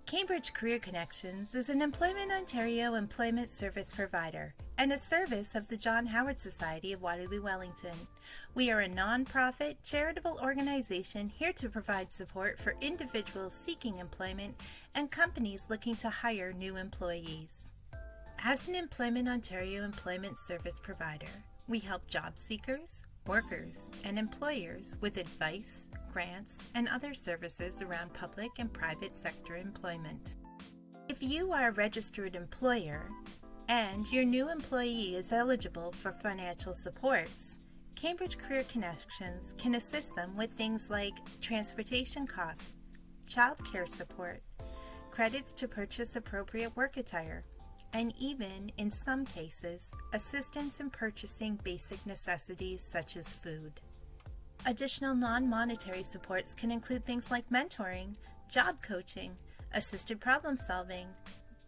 Cambridge Career Connections is an Employment Ontario employment service provider and a service of the John Howard Society of Waterloo Wellington. We are a non-profit, charitable organization here to provide support for individuals seeking employment and companies looking to hire new employees. As an Employment Ontario employment service provider, we help job seekers, workers, and employers with advice, grants, and other services around public and private sector employment. If you are a registered employer and your new employee is eligible for financial supports, Cambridge Career Connections can assist them with things like transportation costs, childcare support, credits to purchase appropriate work attire, and even, in some cases, assistance in purchasing basic necessities such as food. Additional non-monetary supports can include things like mentoring, job coaching, assisted problem solving,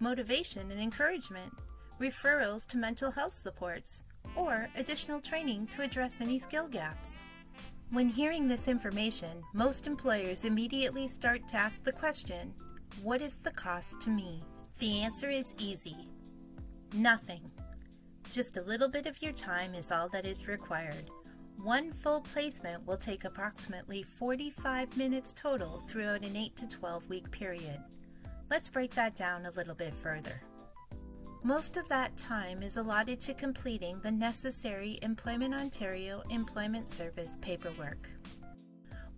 motivation and encouragement, referrals to mental health supports, or additional training to address any skill gaps. When hearing this information, most employers immediately start to ask the question, what is the cost to me? The answer is easy. Nothing. Just a little bit of your time is all that is required. One full placement will take approximately 45 minutes total throughout an 8 to 12 week period. Let's break that down a little bit further. Most of that time is allotted to completing the necessary Employment Ontario Employment Service paperwork.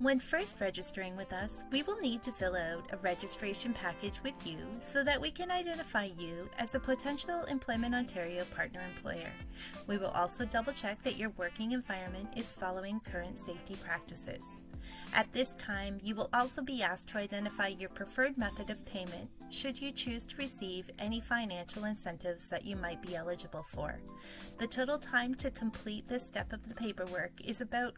When first registering with us, we will need to fill out a registration package with you so that we can identify you as a potential Employment Ontario partner employer. We will also double check that your working environment is following current safety practices. At this time, you will also be asked to identify your preferred method of payment should you choose to receive any financial incentives that you might be eligible for. The total time to complete this step of the paperwork is about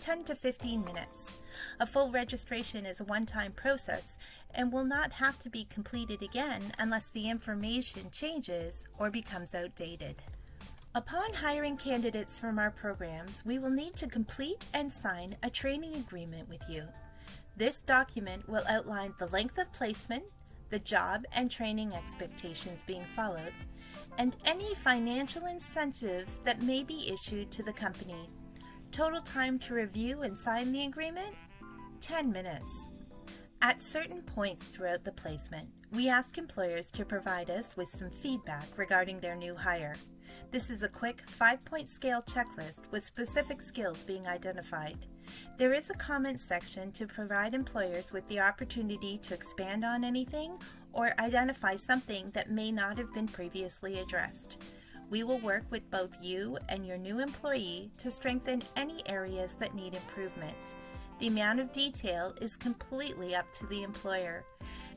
10 to 15 minutes. A full registration is a one-time process and will not have to be completed again unless the information changes or becomes outdated. Upon hiring candidates from our programs, we will need to complete and sign a training agreement with you. This document will outline the length of placement, the job and training expectations being followed, and any financial incentives that may be issued to the company. Total time to review and sign the agreement? 10 minutes. At certain points throughout the placement, we ask employers to provide us with some feedback regarding their new hire. This is a quick 5-point scale checklist with specific skills being identified. There is a comment section to provide employers with the opportunity to expand on anything or identify something that may not have been previously addressed. We will work with both you and your new employee to strengthen any areas that need improvement. The amount of detail is completely up to the employer.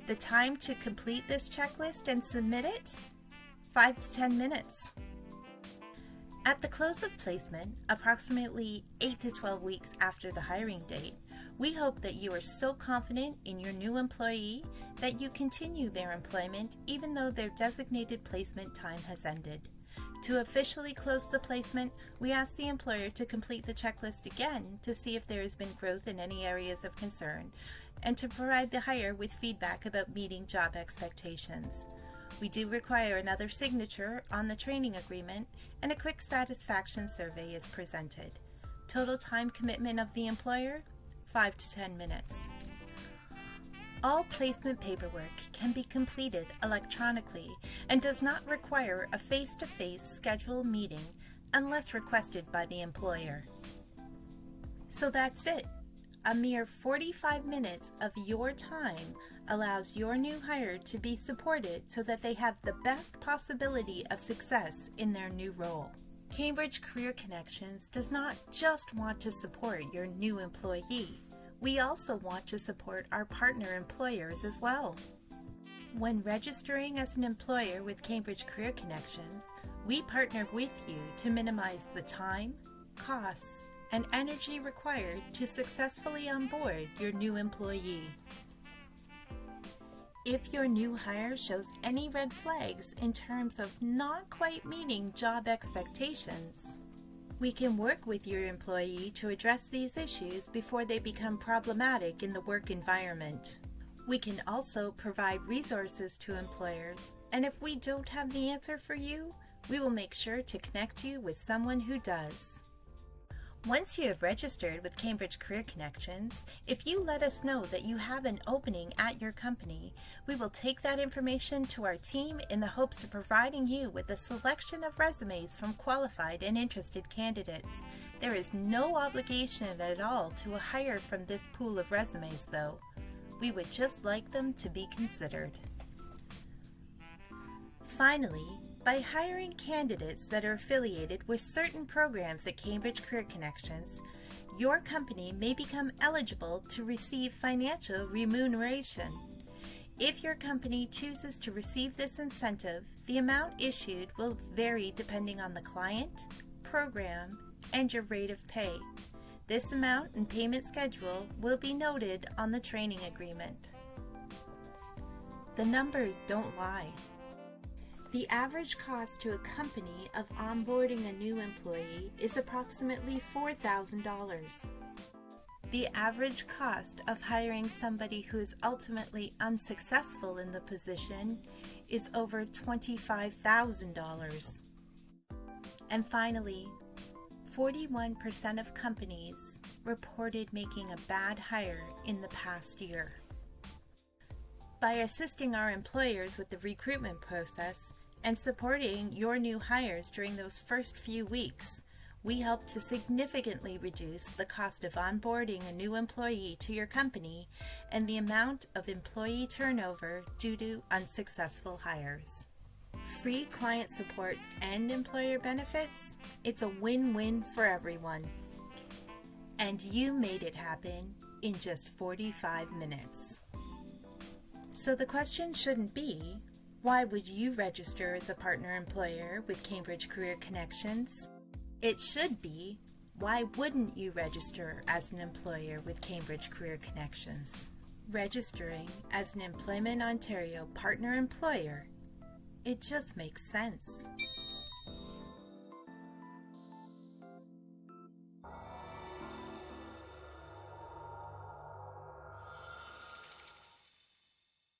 The time to complete this checklist and submit it? 5 to 10 minutes. At the close of placement, approximately 8 to 12 weeks after the hiring date, we hope that you are so confident in your new employee that you continue their employment even though their designated placement time has ended. To officially close the placement, we ask the employer to complete the checklist again to see if there has been growth in any areas of concern and to provide the hire with feedback about meeting job expectations. We do require another signature on the training agreement and a quick satisfaction survey is presented. Total time commitment of the employer, 5 to 10 minutes. All placement paperwork can be completed electronically and does not require a face-to-face scheduled meeting unless requested by the employer. So that's it. A mere 45 minutes of your time allows your new hire to be supported so that they have the best possibility of success in their new role. Cambridge Career Connections does not just want to support your new employee. We also want to support our partner employers as well. When registering as an employer with Cambridge Career Connections, we partner with you to minimize the time, costs, and energy required to successfully onboard your new employee. If your new hire shows any red flags in terms of not quite meeting job expectations, we can work with your employee to address these issues before they become problematic in the work environment. We can also provide resources to employers, and if we don't have the answer for you, we will make sure to connect you with someone who does. Once you have registered with Cambridge Career Connections, if you let us know that you have an opening at your company, we will take that information to our team in the hopes of providing you with a selection of resumes from qualified and interested candidates. There is no obligation at all to a hire from this pool of resumes, though. We would just like them to be considered. Finally, by hiring candidates that are affiliated with certain programs at Cambridge Career Connections, your company may become eligible to receive financial remuneration. If your company chooses to receive this incentive, the amount issued will vary depending on the client, program, and your rate of pay. This amount and payment schedule will be noted on the training agreement. The numbers don't lie. The average cost to a company of onboarding a new employee is approximately $4,000. The average cost of hiring somebody who is ultimately unsuccessful in the position is over $25,000. And finally, 41% of companies reported making a bad hire in the past year. By assisting our employers with the recruitment process and supporting your new hires during those first few weeks, we help to significantly reduce the cost of onboarding a new employee to your company and the amount of employee turnover due to unsuccessful hires. Free client supports and employer benefits, it's a win-win for everyone. And you made it happen in just 45 minutes. So the question shouldn't be, why would you register as a partner employer with Cambridge Career Connections? It should be, why wouldn't you register as an employer with Cambridge Career Connections? Registering as an Employment Ontario partner employer, it just makes sense.